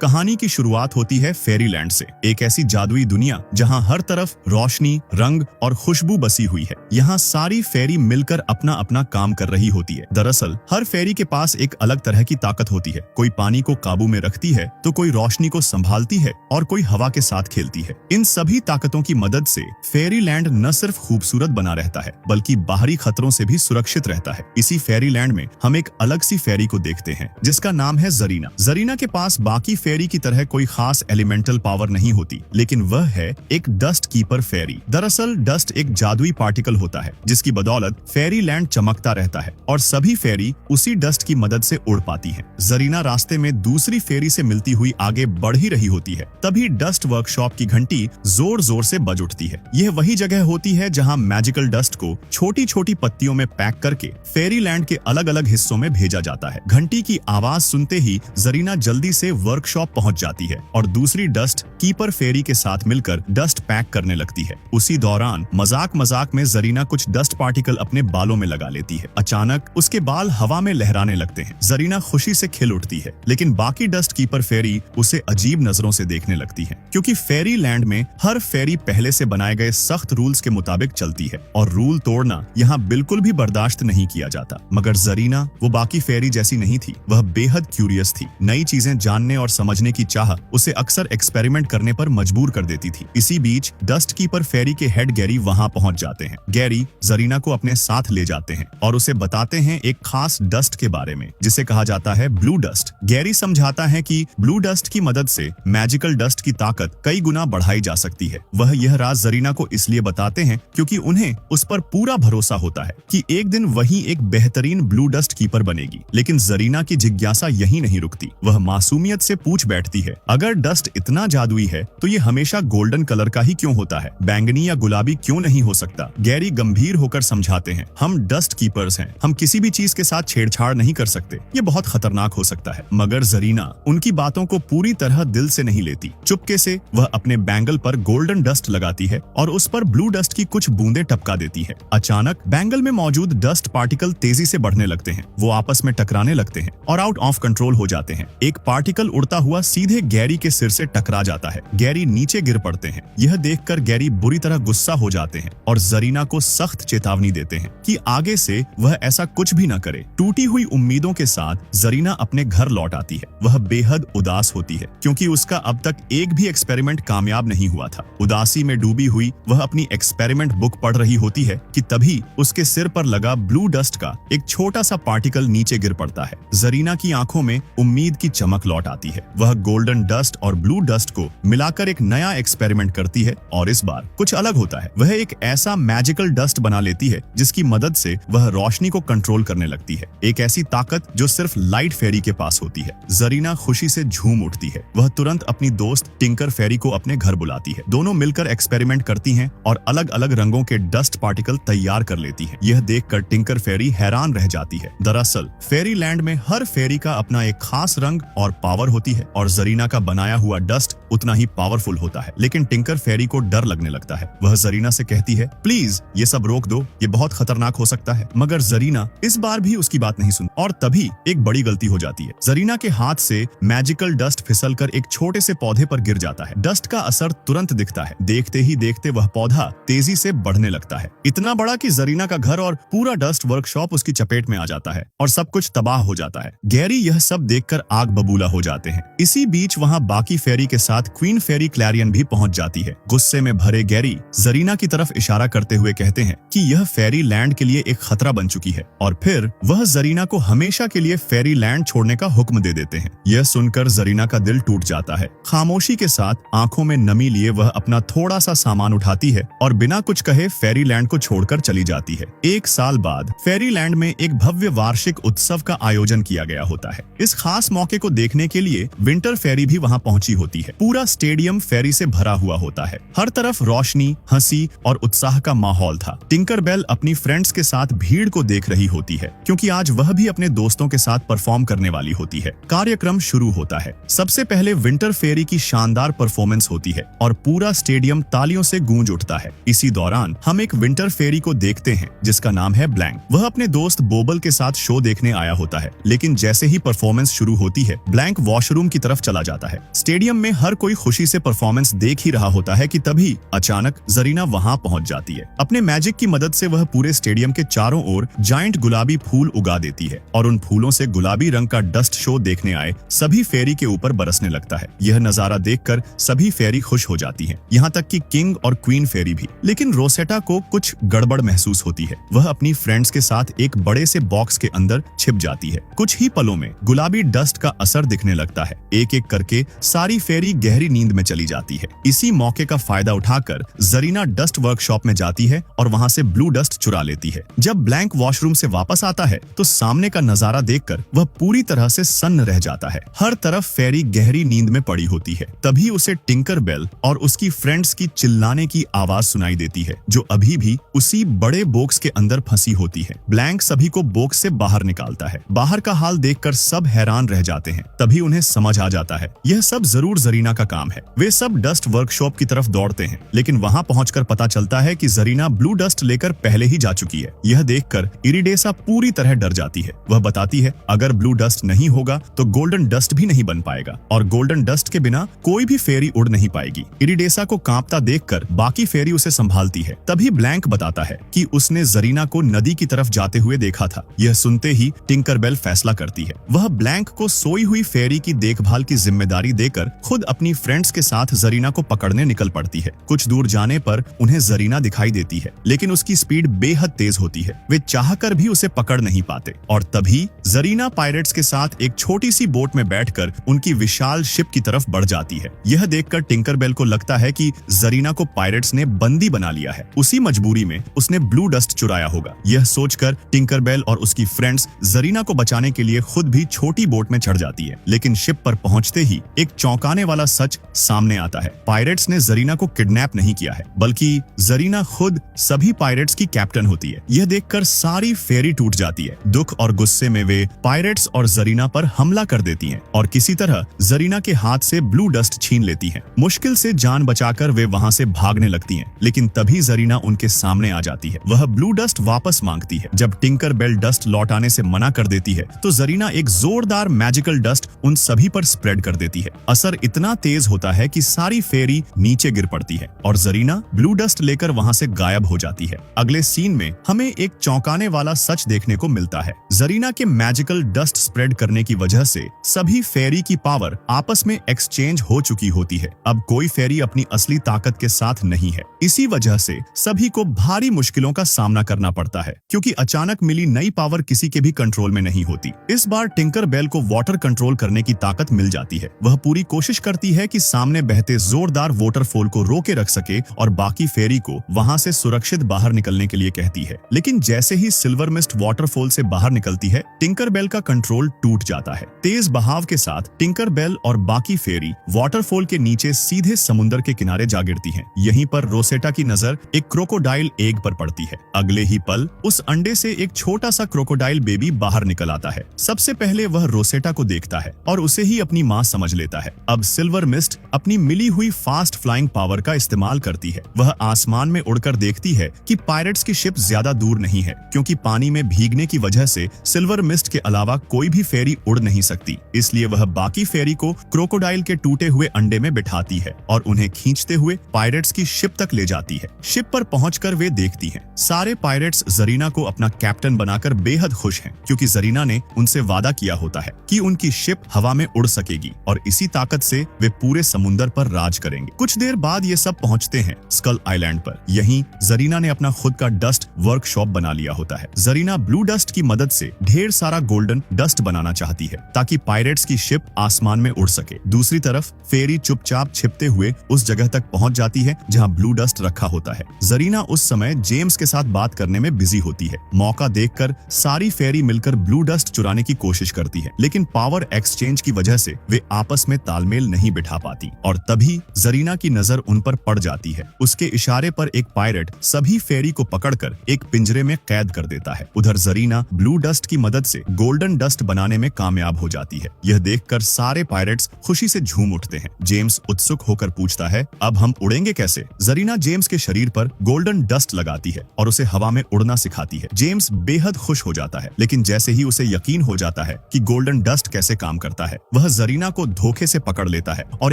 कहानी की शुरुआत होती है फेरीलैंड से, एक ऐसी जादुई दुनिया जहां हर तरफ रोशनी, रंग और खुशबू बसी हुई है। यहाँ सारी फेरी मिलकर अपना अपना काम कर रही होती है। दरअसल हर फेरी के पास एक अलग तरह की ताकत होती है। कोई पानी को काबू में रखती है तो कोई रोशनी को संभालती है और कोई हवा के साथ खेलती है। इन सभी ताकतों की मदद से फेरीलैंड न सिर्फ खूबसूरत बना रहता है बल्कि बाहरी खतरों से भी सुरक्षित रहता है। इसी फेरीलैंड में हम एक अलग सी फेरी को देखते हैं जिसका नाम है जरीना। जरीना के पास बाकी फेरी की तरह कोई खास एलिमेंटल पावर नहीं होती, लेकिन वह है एक डस्ट कीपर फेरी। दरअसल डस्ट एक जादुई पार्टिकल होता है जिसकी बदौलत फेरीलैंड चमकता रहता है और सभी फेरी उसी डस्ट की मदद से उड़ पाती हैं। जरीना रास्ते में दूसरी फेरी से मिलती हुई आगे बढ़ ही रही होती है, तभी डस्ट वर्कशॉप की घंटी जोर जोर से बज उठती है। यह वही जगह होती है जहां मैजिकल डस्ट को छोटी छोटी पत्तियों में पैक करके फेरीलैंड के अलग अलग हिस्सों में भेजा जाता है। घंटी की आवाज सुनते ही जरीना जल्दी से वर्कशॉप पहुंच जाती है और दूसरी डस्ट कीपर फेरी के साथ मिलकर डस्ट पैक करने लगती है। उसी दौरान मजाक मजाक में जरीना कुछ डस्ट पार्टिकल अपने बालों में लगा लेती है। अचानक उसके बाल हवा में लहराने लगते हैं। जरीना खुशी से खिल उठती है, लेकिन बाकी डस्ट कीपर फेरी उसे अजीब नजरों से देखने लगती है, क्योंकि फेरी लैंड में हर फेरी पहले से बनाए गए सख्त रूल्स के मुताबिक चलती है और रूल तोड़ना यहाँ बिल्कुल भी बर्दाश्त नहीं किया जाता। मगर जरीना वो बाकी फेरी जैसी नहीं थी। वह बेहद क्यूरियस थी। नई चीजें जानने और समझने की चाह उसे अक्सर एक्सपेरिमेंट करने पर मजबूर कर देती थी। इसी बीच डस्ट कीपर फेरी के हेड गैरी वहां पहुंच जाते हैं। गैरी जरीना को अपने साथ ले जाते हैं और उसे बताते हैं एक खास डस्ट के बारे में जिसे कहा जाता है ब्लू डस्ट। गैरी समझाता है कि ब्लू डस्ट की मदद से मैजिकल डस्ट की ताकत कई गुना बढ़ाई जा सकती है। वह यह राज जरीना को इसलिए बताते हैं क्योंकि उन्हें उस पर पूरा भरोसा होता है कि एक दिन वही एक बेहतरीन ब्लू डस्ट कीपर बनेगी। लेकिन जरीना की जिज्ञासा यही नहीं रुकती। वह मासूमियत से पूछ बैठती है, अगर डस्ट इतना जादुई है तो ये हमेशा गोल्डन कलर का ही क्यों होता है? बैंगनी या गुलाबी क्यों नहीं हो सकता? गैरी गंभीर होकर समझाते हैं, हम डस्ट कीपर्स हैं, हम किसी भी चीज के साथ छेड़छाड़ नहीं कर सकते, ये बहुत खतरनाक हो सकता है। मगर जरीना उनकी बातों को पूरी तरह दिल से नहीं लेती। चुपके से वह अपने बैंगल पर गोल्डन डस्ट लगाती है और उस पर ब्लू डस्ट की कुछ बूंदें टपका देती है। अचानक बैंगल में मौजूद डस्ट पार्टिकल तेजी से बढ़ने लगते हैं। वो आपस में टकराने लगते हैं और आउट ऑफ कंट्रोल हो जाते हैं। एक पार्टिकल उड़ता हुआ सीधे गैरी के सिर से टकरा जाता है। गैरी नीचे गिर पड़ते हैं। यह देखकर गैरी बुरी तरह गुस्सा हो जाते हैं और जरीना को सख्त चेतावनी देते हैं कि आगे से वह ऐसा कुछ भी न करे। टूटी हुई उम्मीदों के साथ जरीना अपने घर लौट आती है। वह बेहद उदास होती है क्योंकि उसका अब तक एक भी एक्सपेरिमेंट कामयाब नहीं हुआ था। उदासी में डूबी हुई वह अपनी एक्सपेरिमेंट बुक पढ़ रही होती है कि तभी उसके सिर पर लगा ब्लू डस्ट का एक छोटा सा पार्टिकल नीचे गिर पड़ता है। जरीना की आंखों में उम्मीद की चमक लौट आती है। वह गोल्डन डस्ट और ब्लू डस्ट को मिलाकर एक नया एक्सपेरिमेंट करती है और इस बार कुछ अलग होता है। वह एक ऐसा मैजिकल डस्ट बना लेती है जिसकी मदद से वह रोशनी को कंट्रोल करने लगती है। एक ऐसी ताकत जो सिर्फ लाइट फेरी के पास होती है। जरीना खुशी से झूम उठती है। वह तुरंत अपनी दोस्त टिंकर फेरी को अपने घर बुलाती है। दोनों मिलकर एक्सपेरिमेंट करती हैं और अलग अलग रंगों के डस्ट पार्टिकल तैयार कर लेती है। यह देखकर टिंकर फेरी हैरान रह जाती है। दरअसल फेरी लैंड में हर फेरी का अपना एक खास रंग और पावर होती है और जरीना का बनाया हुआ डस्ट उतना ही पावरफुल होता है। लेकिन टिंकर फेरी को डर लगने लगता है। वह जरीना से कहती है, प्लीज ये सब रोक दो, ये बहुत खतरनाक हो सकता है। मगर जरीना इस बार भी उसकी बात नहीं सुनती और तभी एक बड़ी गलती हो जाती है। जरीना के हाथ से मैजिकल डस्ट फिसलकर एक छोटे से पौधे पर गिर जाता है। डस्ट का असर तुरंत दिखता है। देखते ही देखते वह पौधा तेजी से बढ़ने लगता है, इतना बड़ा कि जरीना का घर और पूरा डस्ट वर्कशॉप उसकी चपेट में आ जाता है और सब कुछ तबाह हो जाता है। गैरी यह सब देखकर आग बबूला हो जाते हैं। इसी बीच वहां बाकी फेरी के साथ क्वीन फेरी क्लैरियन भी पहुंच जाती है। गुस्से में भरे गैरी जरीना की तरफ इशारा करते हुए कहते हैं कि यह फेरी लैंड के लिए एक खतरा बन चुकी है और फिर वह जरीना को हमेशा के लिए फेरी लैंड छोड़ने का हुक्म दे देते हैं। यह सुनकर जरीना का दिल टूट जाता है। खामोशी के साथ आंखों में नमी लिए वह अपना थोड़ा सा सामान उठाती है और बिना कुछ कहे फेरी लैंड को छोड़कर चली जाती है। एक साल बाद फेरी लैंड में एक भव्य वार्षिक उत्सव का आयोजन किया गया होता है। इस खास मौके को देखने के लिए विंटर फेरी भी वहां पहुंची होती है। पूरा स्टेडियम फेरी से भरा हुआ होता है। हर तरफ रोशनी, हंसी और उत्साह का माहौल था। टिंकर बेल अपनी फ्रेंड्स के साथ भीड़ को देख रही होती है क्योंकि आज वह भी अपने दोस्तों के साथ परफॉर्म करने वाली होती है। कार्यक्रम शुरू होता है। सबसे पहले विंटर फेरी की शानदार परफॉर्मेंस होती है और पूरा स्टेडियम तालियों से गूंज उठता है। इसी दौरान हम एक विंटर फेरी को देखते हैं जिसका नाम है ब्लैंक। वह अपने दोस्त बोबल के साथ शो देखने आया होता है, लेकिन जैसे ही परफॉर्मेंस शुरू होती है ब्लैंक वॉशरूम की तरफ चला जाता है। स्टेडियम में हर कोई खुशी से परफॉर्मेंस देख ही रहा होता है कि तभी अचानक जरीना वहां पहुंच जाती है। अपने मैजिक की मदद से वह पूरे स्टेडियम के चारों ओर जायंट गुलाबी फूल उगा देती है और उन फूलों से गुलाबी रंग का डस्ट शो देखने आए सभी फेरी के ऊपर बरसने लगता है। यह नजारा देखकर सभी फेरी खुश हो जाती हैं, यहाँ तक कि किंग और क्वीन फेरी भी। लेकिन रोसेटा को कुछ गड़बड़ महसूस होती है। वह अपनी फ्रेंड्स के साथ एक बड़े से बॉक्स के अंदर छिप जाती है। कुछ ही पलों में गुलाबी डस्ट का असर दिखने लगता है। एक एक करके सारी फेरी गहरी नींद में चली जाती है। इसी मौके का फायदा उठाकर जरीना डस्ट वर्कशॉप में जाती है और वहां से ब्लू डस्ट चुरा लेती है। जब ब्लैंक वॉशरूम से वापस आता है तो सामने का नजारा देखकर वह पूरी तरह से सन्न रह जाता है। हर तरफ फेरी गहरी नींद में पड़ी होती है। तभी उसे टिंकर बेल और उसकी फ्रेंड्स की चिल्लाने की आवाज सुनाई देती है, जो अभी भी उसी बड़े बॉक्स के अंदर फंसी होती है। ब्लैंक सभी को बॉक्स से बाहर निकालता है। बाहर का हाल देखकर सब हैरान रह जाते हैं। तभी उन्हें समझ आ जाता है यह सब जरूर जरीना का काम है। वे सब डस्ट वर्कशॉप की तरफ दौड़ते हैं, लेकिन वहां पहुंचकर पता चलता है कि जरीना ब्लू डस्ट लेकर पहले ही जा चुकी है। यह देखकर इरिडेसा पूरी तरह डर जाती है। वह बताती है अगर ब्लू डस्ट नहीं होगा तो गोल्डन डस्ट भी नहीं बन पाएगा और गोल्डन डस्ट के बिना कोई भी फेरी उड़ नहीं पाएगी। इरिडेसा को कांपता देखकर बाकी फेरी उसे संभालती है। तभी ब्लैंक बताता है कि उसने जरीना को नदी की तरफ जाते हुए देखा था। यह सुनते ही टिंकरबेल फैसला करती है। वह ब्लैंक को सोई हुई फेरी की देखभाल की जिम्मेदारी देकर खुद अपनी फ्रेंड्स के साथ जरीना को पकड़ने निकल पड़ती है। कुछ दूर जाने पर उन्हें जरीना दिखाई देती है, लेकिन उसकी स्पीड बेहद तेज होती है। वे चाहकर भी उसे पकड़ नहीं पाते और तभी जरीना पायरेट्स के साथ एक छोटी सी बोट में बैठकर उनकी विशाल शिप की तरफ बढ़ जाती है। यह देखकर टिंकरबेल को लगता है कि जरीना को पायरेट्स ने बंदी बना लिया है। उसी मजबूरी में उसने ब्लू डस्ट चुराया होगा। यह सोचकर टिंकरबेल और उसकी फ्रेंड्स जरीना को बचाने के लिए खुद भी छोटी बोट में चढ़ जाती है। लेकिन शिप पर पहुंचते ही एक चौंकाने वाला सच सामने आता है। पायरेट्स ने जरीना को किडनैप नहीं किया है, बल्कि जरीना खुद सभी पायरेट्स की कैप्टन होती है। यह देखकर सारी फेरी टूट जाती है। दुख और गुस्से में वे पायरेट्स और जरीना पर हमला कर देती हैं और किसी तरह जरीना के हाथ से ब्लू डस्ट छीन लेती हैं। मुश्किल से जान बचाकर वे वहां से भागने लगती हैं, लेकिन तभी जरीना उनके सामने आ जाती है। वह ब्लू डस्ट वापस मांगती है। जब टिंकरबेल डस्ट लौटाने से मना कर देती है तो जरीना एक जोरदार मैजिकल डस्ट उन सभी पर स्प्रेड कर देती है। असर इतना तेज होता है कि सारी फेरी नीचे गिर पड़ती है और जरीना ब्लू डस्ट लेकर वहां से गायब हो जाती है। अगले सीन में हमें एक चौंकाने वाला सच देखने को मिलता है। जरीना के मैजिकल डस्ट स्प्रेड करने की वजह से सभी फेरी की पावर आपस में एक्सचेंज हो चुकी होती है। अब कोई फेरी अपनी असली ताकत के साथ नहीं है। इसी वजह से सभी को भारी मुश्किलों का सामना करना पड़ता है, क्योंकि अचानक मिली नई पावर किसी के भी कंट्रोल में नहीं होती। इस बार टिंकरबेल को वाटर कंट्रोल करने की ताकत मिल जाती है। वह पूरी कोशिश करती है कि सामने बहते जोरदार वाटरफॉल को रोके रख सके और बाकी फेरी को वहां से सुरक्षित बाहर निकलने के लिए कहती है। लेकिन जैसे ही सिल्वर मिस्ट वाटरफॉल से बाहर निकलती है, टिंकरबेल का कंट्रोल टूट जाता है। तेज बहाव के साथ टिंकरबेल और बाकी फेरी वाटरफॉल के नीचे सीधे समुद्र के किनारे जा गिरती हैं। यहीं पर रोसेटा की नजर एक क्रोकोडाइल एग पर पड़ती है। अगले ही पल उस अंडे से एक छोटा सा क्रोकोडाइल बेबी बाहर निकल आता है। सबसे पहले वह रोसेटा को देखता है और उसे ही अपनी मां समझ लेता है। अब सिल्वर मिस्ट अपनी मिली हुई फास्ट फ्लाइंग पावर का इस्तेमाल करती है। वह आसमान में उड़कर देखती है कि पायरेट्स की शिप ज्यादा दूर नहीं है, क्योंकि पानी में भीगने की वजह से सिल्वर मिस्ट के अलावा कोई भी फेरी उड़ नहीं सकती। इसलिए वह बाकी फेरी को क्रोकोडाइल के टूटे हुए अंडे में बिठाती है और उन्हें खींचते हुए पायरेट्स की शिप तक ले जाती है। शिप पर पहुंचकर वे देखती हैं सारे पायरेट्स जरीना को अपना कैप्टन बनाकर बेहद खुश हैं, क्योंकि जरीना ने उनसे वादा किया होता है कि उनकी शिप हवा में उड़ सकेगी और इसी ताकत से वे पूरे समुद्र पर राज करेंगे। कुछ देर बाद ये सब पहुंचते हैं स्कल आइलैंड पर। यहीं जरीना ने अपना खुद का डस्ट वर्कशॉप बना लिया होता है। जरीना ब्लू डस्ट की मदद से ढेर सारा गोल्डन डस्ट बनाना चाहती है ताकि पायरेट्स की शिप आसमान में उड़ सके। दूसरी तरफ फेरी चुपचाप छिपते हुए उस जगह तक पहुंच जाती है जहां ब्लू डस्ट रखा होता है। जरीना उस समय जेम्स के साथ बात करने में बिजी होती है। मौका देखकर सारी फेरी मिलकर ब्लू डस्ट चुराने की कोशिश करती है, लेकिन पावर एक्सचेंज की वजह से वे आपस में तालमेल नहीं बिठा पाती और तभी जरीना की नजर उन पर पड़ जाती है। उसके इशारे पर एक पायरेट सभी फेरी को पकड़कर एक पिंजरे में कैद कर देता है। उधर जरीना ब्लू डस्ट की मदद से गोल्डन डस्ट बनाने में कामयाब हो जाती है। यह देखकर सारे पायरेट्स खुशी से झूम उठते हैं। जेम्स उत्सुक होकर पूछता है, अब हम उड़ेंगे कैसे? जरीना जेम्स के शरीर पर गोल्डन डस्ट लगाती है और उसे हवा में उड़ना सिखाती है। जेम्स बेहद खुश हो जाता है, लेकिन जैसे ही उसे यकीन हो जाता है कि गोल्डन डस्ट कैसे काम करता है, वह वह जरीना को धोखे से पकड़ लेता है और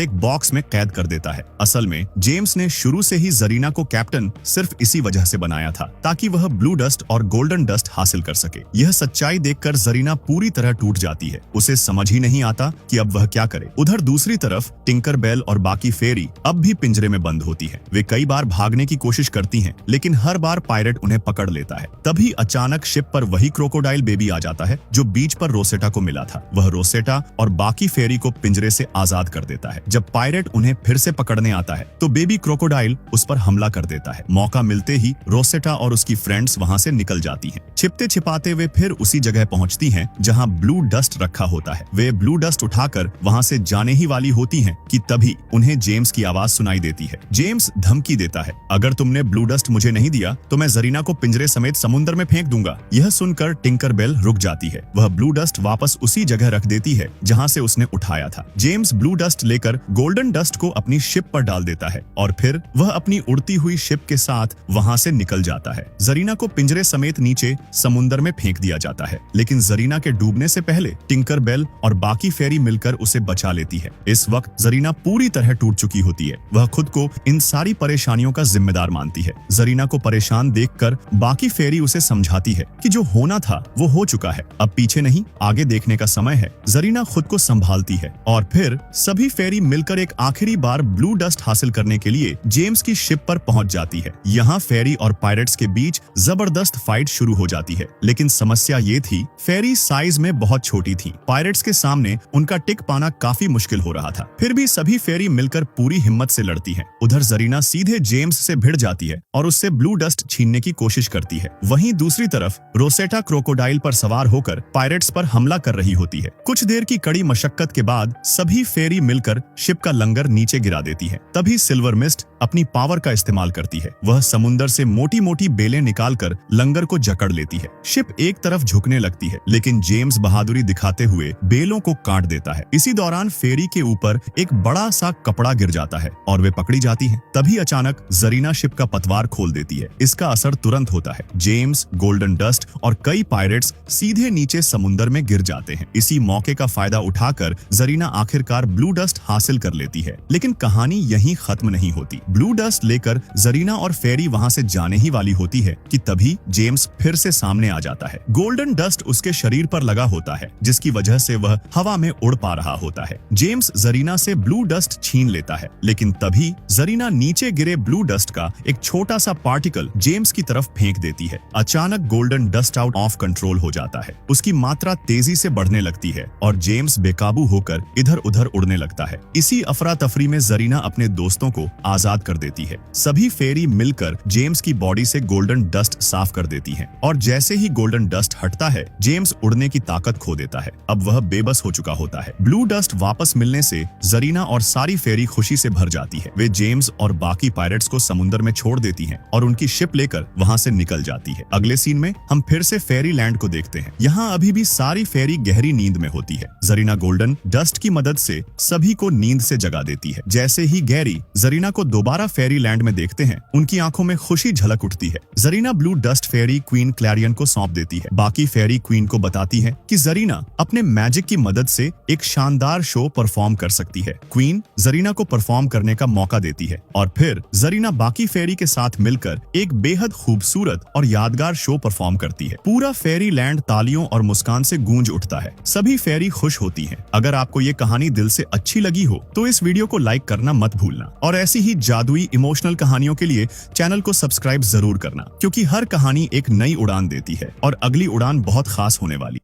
एक बॉक्स में कैद कर देता है। असल में जेम्स ने शुरू से ही जरीना को कैप्टन सिर्फ इसी वजह से बनाया था ताकि वह ब्लू डस्ट और गोल्डन डस्ट हासिल कर सके। यह सच्चाई देखकर जरीना पूरी तरह टूट जाती है। उसे समझ ही नहीं आता कि अब वह क्या करे। उधर दूसरी तरफ टिंकर बेल और बाकी फेरी अब भी पिंजरे में बंद होती है। वे कई बार भागने की कोशिश करती हैं, लेकिन हर बार पायरेट उन्हें पकड़ लेता है। तभी अचानक शिप पर वही क्रोकोडाइल बेबी आ जाता है जो बीच पर रोसेटा को मिला था। वह रोसेटा और बाकी फेरी को पिंजरे से आजाद कर देता है। जब पायरेट उन्हें फिर से पकड़ने आता है तो बेबी क्रोकोडाइल उस पर हमला कर देता है। मौका मिलते ही रोसेटा और उसकी फ्रेंड्स वहां से निकल जाती हैं। छिपते छिपाते वे फिर उसी जगह पहुंचती हैं जहां ब्लू डस्ट रखा होता है। वे ब्लू डस्ट उठाकर वहां से जाने ही वाली होती हैं कि तभी उन्हें जेम्स की आवाज सुनाई देती है। जेम्स धमकी देता है, अगर तुमने ब्लू डस्ट मुझे नहीं दिया तो मैं जरीना को पिंजरे समेत समुद्र में फेंक दूंगा। यह सुनकर टिंकर बेल रुक जाती है। वह ब्लू डस्ट वापस उसी जगह रख देती है जहां से उसने उठाया था। जेम्स ब्लू डस्ट लेकर गोल्डन डस्ट को अपनी शिप पर डाल देता है और फिर वह अपनी उड़ती हुई शिप के साथ वहां से निकल जाता है। जरीना को पिंजरे समेत नीचे समुद्र में फेंक दिया जाता है, लेकिन जरीना के डूबने से पहले टिंकर बेल और बाकी फेरी मिलकर उसे बचा लेती है। इस वक्त जरीना पूरी तरह टूट चुकी होती है। वह खुद को इन सारी परेशानियों का जिम्मेदार मानती है। जरीना को परेशान देखकर बाकी फेरी उसे समझाती है कि जो होना था वो हो चुका है, अब पीछे नहीं आगे देखने का समय है। जरीना खुद को संभालती है और फिर सभी फेरी मिलकर एक आखिरी बार ब्लू डस्ट हासिल करने के लिए जेम्स की शिप पर पहुंच जाती है। यहाँ फेरी और पायरेट्स के बीच जबरदस्त फाइट शुरू हो जाती है, लेकिन समस्या ये थी फेरी साइज में बहुत छोटी थी। पायरेट्स के सामने उनका टिक पाना काफी मुश्किल हो रहा था। फिर भी सभी फेरी मिलकर पूरी हिम्मत से लड़ती हैं। उधर जरीना सीधे जेम्स से भिड़ जाती है और उससे ब्लू डस्ट छीनने की कोशिश करती है। वहीं दूसरी तरफ रोसेटा क्रोकोडाइल पर सवार होकर पायरेट्स पर हमला कर रही होती है। कुछ देर की कड़ी मशक्कत के बाद सभी फेरी मिलकर शिप का लंगर नीचे गिरा देती है। तभी सिल्वर मिस्ट अपनी पावर का इस्तेमाल करती है। वह समुद्र से मोटी मोटी बेलें निकालकर लंगर को जकड़ लेती है। शिप एक तरफ झुकने लगती है, लेकिन जेम्स बहादुरी दिखाते हुए बेलों को काट देता है। इसी दौरान फेरी के ऊपर एक बड़ा सा कपड़ा गिर जाता है और वे पकड़ी जाती हैं। तभी अचानक जरीना शिप का पतवार खोल देती है। इसका असर तुरंत होता है। जेम्स, गोल्डन डस्ट और कई पायरेट्स सीधे नीचे समुद्र में गिर जाते हैं। इसी मौके का फायदा उठाकर जरीना आखिरकार ब्लू डस्ट हासिल कर लेती है। लेकिन कहानी यहीं खत्म नहीं होती। ब्लू डस्ट लेकर जरीना और फेरी वहां से जाने ही वाली होती है कि तभी जेम्स फिर से सामने आ जाता है। गोल्डन डस्ट उसके शरीर पर लगा होता है, जिसकी वजह से वह हवा में उड़ पा रहा होता है। जेम्स जरीना से ब्लू डस्ट छीन लेता है, लेकिन तभी जरीना नीचे गिरे ब्लू डस्ट का एक छोटा सा पार्टिकल जेम्स की तरफ फेंक देती है। अचानक golden dust out of control हो जाता है। उसकी मात्रा तेजी से बढ़ने लगती है और जेम्स बेकाबू होकर इधर उधर उड़ने लगता है। इसी अफरा तफरी में जरीना अपने दोस्तों को आजाद कर देती है। सभी फेरी मिलकर जेम्स की बॉडी से गोल्डन डस्ट साफ कर देती हैं और जैसे ही गोल्डन डस्ट हटता है जेम्स उड़ने की ताकत खो देता है। अब वह बेबस हो चुका होता है। ब्लू डस्ट वापस मिलने से जरीना और सारी फेरी खुशी से भर जाती है। वे जेम्स और बाकी पायरेट्स को समुद्र में छोड़ देती हैं और उनकी शिप लेकर वहां से निकल जाती है। अगले सीन में हम फिर से फेरी लैंड को देखते हैं। यहाँ अभी भी सारी फेरी गहरी नींद में होती है। जरीना गोल्डन डस्ट की मदद से सभी को नींद से जगा देती है। जैसे ही गैरी जरीना को दोबारा फेरी लैंड में देखते हैं, उनकी आंखों में खुशी झलक उठती है। जरीना ब्लू डस्ट फेरी क्वीन क्लैरियन को सौंप देती है। बाकी फेरी क्वीन को बताती है कि जरीना अपने मैजिक की मदद से एक शानदार शो परफॉर्म कर सकती है। क्वीन जरीना को परफॉर्म करने का मौका देती है और फिर जरीना बाकी फेरी के साथ मिलकर एक बेहद खूबसूरत और यादगार शो परफॉर्म करती है। पूरा फेरी लैंड तालियों और मुस्कान से गूंज उठता है। सभी फेरी खुश होती हैं। अगर आपको ये कहानी दिल से अच्छी लगी हो तो इस वीडियो को लाइक करना मत भूलना और ऐसी ही जादुई इमोशनल कहानियों के लिए चैनल को सब्सक्राइब जरूर करना, क्योंकि हर कहानी एक नई उड़ान देती है और अगली उड़ान बहुत खास होने वाली।